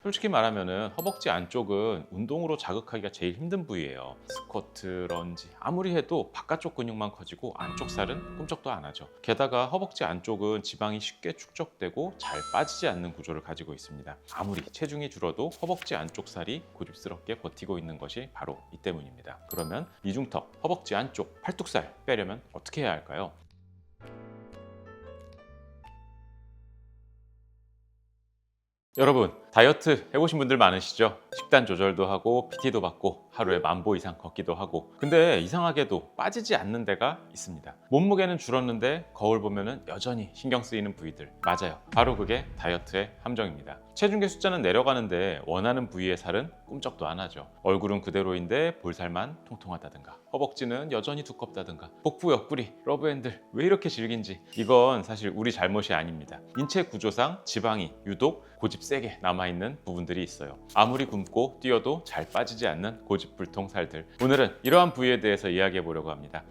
솔직히 말하면은 허벅지 안쪽은 운동으로 자극하기가 제일 힘든 부위예요. 스쿼트, 런지 아무리 해도 바깥쪽 근육만 커지고 안쪽 살은 꿈쩍도 안 하죠. 게다가 허벅지 안쪽은 지방이 쉽게 축적되고 잘 빠지지 않는 구조를 가지고 있습니다. 아무리 체중이 줄어도 허벅지 안쪽 살이 고집스럽게 버티고 있는 것이 바로 이 때문입니다. 그러면 이중턱, 허벅지 안쪽, 팔뚝살 빼려면 어떻게 해야 할까요? 여러분, 다이어트 해보신 분들 많으시죠? 식단 조절도 하고 PT도 받고 하루에 10,000보 이상 걷기도 하고, 근데 이상하게도 빠지지 않는 데가 있습니다. 몸무게는 줄었는데 거울 보면은 여전히 신경 쓰이는 부위들, 맞아요. 바로 그게 다이어트의 함정입니다. 체중계 숫자는 내려가는데 원하는 부위의 살은 꿈쩍도 안 하죠. 얼굴은 그대로인데 볼살만 통통하다든가, 허벅지는 여전히 두껍다든가, 복부 옆구리, 러브핸들 왜 이렇게 질긴지, 이건 사실 우리 잘못이 아닙니다. 인체 구조상 지방이 유독 고집 세게 남아있는 부분들이 있어요. 아무리 굶고 뛰어도 잘 빠지지 않는 고집불통 살들, 오늘은 이러한 부위에 대해서 이야기해 보려고 합니다.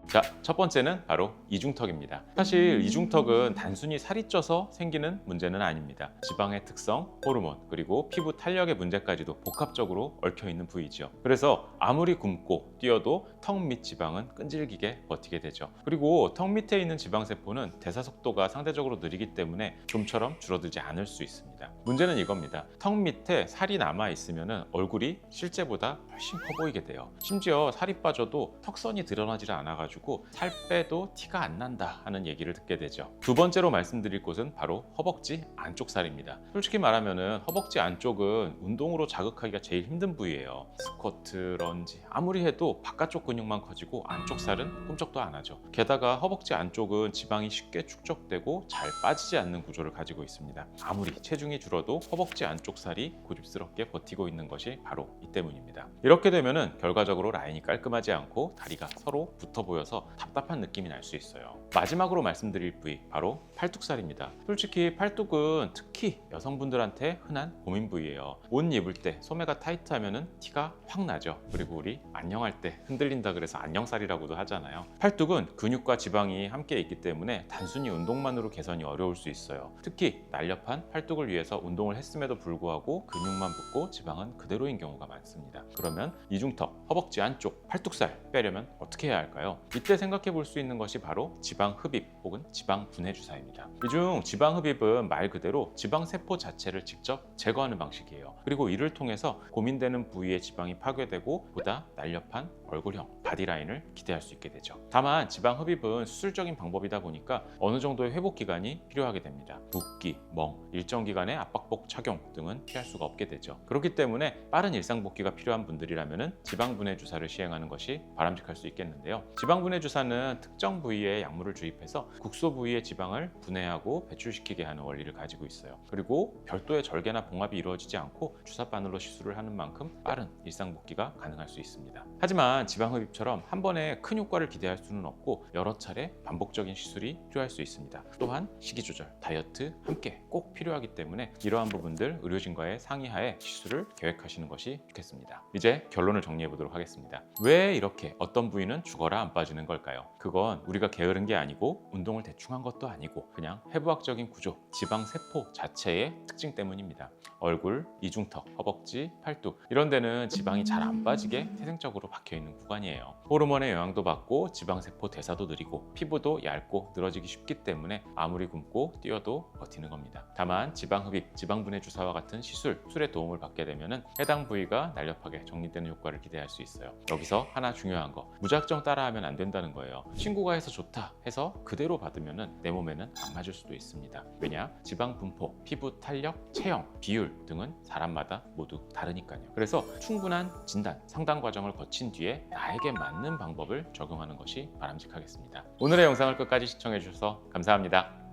자, 첫 번째는 바로 이중턱입니다. 사실 이중턱은 단순히 살이 쪄서 생기는 문제는 아닙니다. 지방의 특성, 호르몬, 그리고 피부 탄력의 문제까지도 복합적으로 얽혀 있는 부위죠. 그래서 아무리 굶고 뛰어도 턱 밑 지방은 끈질기게 버티게 되죠. 그리고 턱 밑에 있는 지방세포는 대사 속도가 상대적으로 느리기 때문에 좀처럼 줄어들지 않을 수 있습니다. 문제는 이겁니다. 턱 밑에 살이 남아 있으면 얼굴이 실제보다 훨씬 커 보이게 돼요. 심지어 살이 빠져도 턱선이 드러나지 않아가지고 살 빼도 티가 안 난다 하는 얘기를 듣게 되죠. 두 번째로 말씀드릴 곳은 바로 허벅지 안쪽 살입니다. 솔직히 말하면 허벅지 안쪽은 운동으로 자극하기가 제일 힘든 부위예요. 스쿼트, 런지 아무리 해도 바깥쪽 근육만 커지고 안쪽 살은 꿈쩍도 안 하죠. 게다가 허벅지 안쪽은 지방이 쉽게 축적되고 잘 빠지지 않는 구조를 가지고 있습니다. 아무리 체중이 줄어도 허벅지 안쪽 살이 고집스럽게 버티고 있는 것이 바로 이 때문입니다. 이렇게 되면은 결과적으로 라인이 깔끔하지 않고 다리가 서로 붙어 보여서 답답한 느낌이 날 수 있어요. 마지막으로 말씀드릴 부위, 바로 팔뚝살입니다. 솔직히 팔뚝은 특히 여성분들한테 흔한 고민 부위예요. 옷 입을 때 소매가 타이트하면은 티가 확 나죠. 그리고 우리 안녕할 때 흔들린다 그래서 안녕살이라고도 하잖아요. 팔뚝은 근육과 지방이 함께 있기 때문에 단순히 운동만으로 개선이 어려울 수 있어요. 특히 날렵한 팔뚝을 위해서 운동을 했음에도 불구하고 근육만 붙고 지방은 그대로인 경우가 많습니다. 그러면 이중턱, 허벅지 안쪽, 팔뚝살 빼려면 어떻게 해야 할까요? 이때 생각해 볼 수 있는 것이 바로 지방 흡입 혹은 지방 분해 주사입니다. 이 중 지방 흡입은 말 그대로 지방 세포 자체를 직접 제거하는 방식이에요. 그리고 이를 통해서 고민되는 부위의 지방이 파괴되고 보다 날렵한 얼굴형, 바디라인을 기대할 수 있게 되죠. 다만 지방 흡입은 수술적인 방법이다 보니까 어느 정도의 회복 기간이 필요하게 됩니다. 붓기, 멍, 일정 기간의 압박복 착용 등은 피할 수가 없게 되죠. 그렇기 때문에 빠른 일상 복귀가 필요한 분들이라면 지방 분해 주사를 시행하는 것이 바람직할 수 있겠는데요. 지방 분해 주사는 특정 부위에 약물을 주입해서 국소 부위의 지방을 분해하고 배출시키게 하는 원리를 가지고 있어요. 그리고 별도의 절개나 봉합이 이루어지지 않고 주사 바늘로 시술을 하는 만큼 빠른 일상 복귀가 가능할 수 있습니다. 하지만 지방 흡입처럼 한 번에 큰 효과를 기대할 수는 없고 여러 차례 반복적인 시술이 필요할 수 있습니다. 또한 식이 조절, 다이어트 함께 꼭 필요하기 때문에 이러한 부분들 의료진과의 상의하에 시술을 계획하시는 것이 좋겠습니다. 이제 결론을 정리해 보도록 하겠습니다. 왜 이렇게 어떤 부위는 죽어라 안 빠지는 걸까요? 그건 우리가 게으른 게 아니고 운동을 대충 한 것도 아니고 그냥 해부학적인 구조, 지방 세포 자체의 특징 때문입니다. 얼굴, 이중턱, 허벅지, 팔뚝 이런 데는 지방이 잘 안 빠지게 태생적으로 박혀있는 구간이에요. 호르몬의 영향도 받고 지방세포 대사도 느리고 피부도 얇고 늘어지기 쉽기 때문에 아무리 굶고 뛰어도 버티는 겁니다. 다만 지방흡입, 지방분해 주사와 같은 술의 도움을 받게 되면 해당 부위가 날렵하게 정리되는 효과를 기대할 수 있어요. 여기서 하나 중요한 거, 무작정 따라하면 안 된다는 거예요. 친구가 해서 좋다 해서 그대로 받으면 내 몸에는 안 맞을 수도 있습니다. 왜냐? 지방 분포, 피부 탄력, 체형, 비율 등은 사람마다 모두 다르니까요. 그래서 충분한 진단, 상담 과정을 거친 뒤에 나에게 맞는 방법을 적용하는 것이 바람직하겠습니다. 오늘의 영상을 끝까지 시청해 주셔서 감사합니다.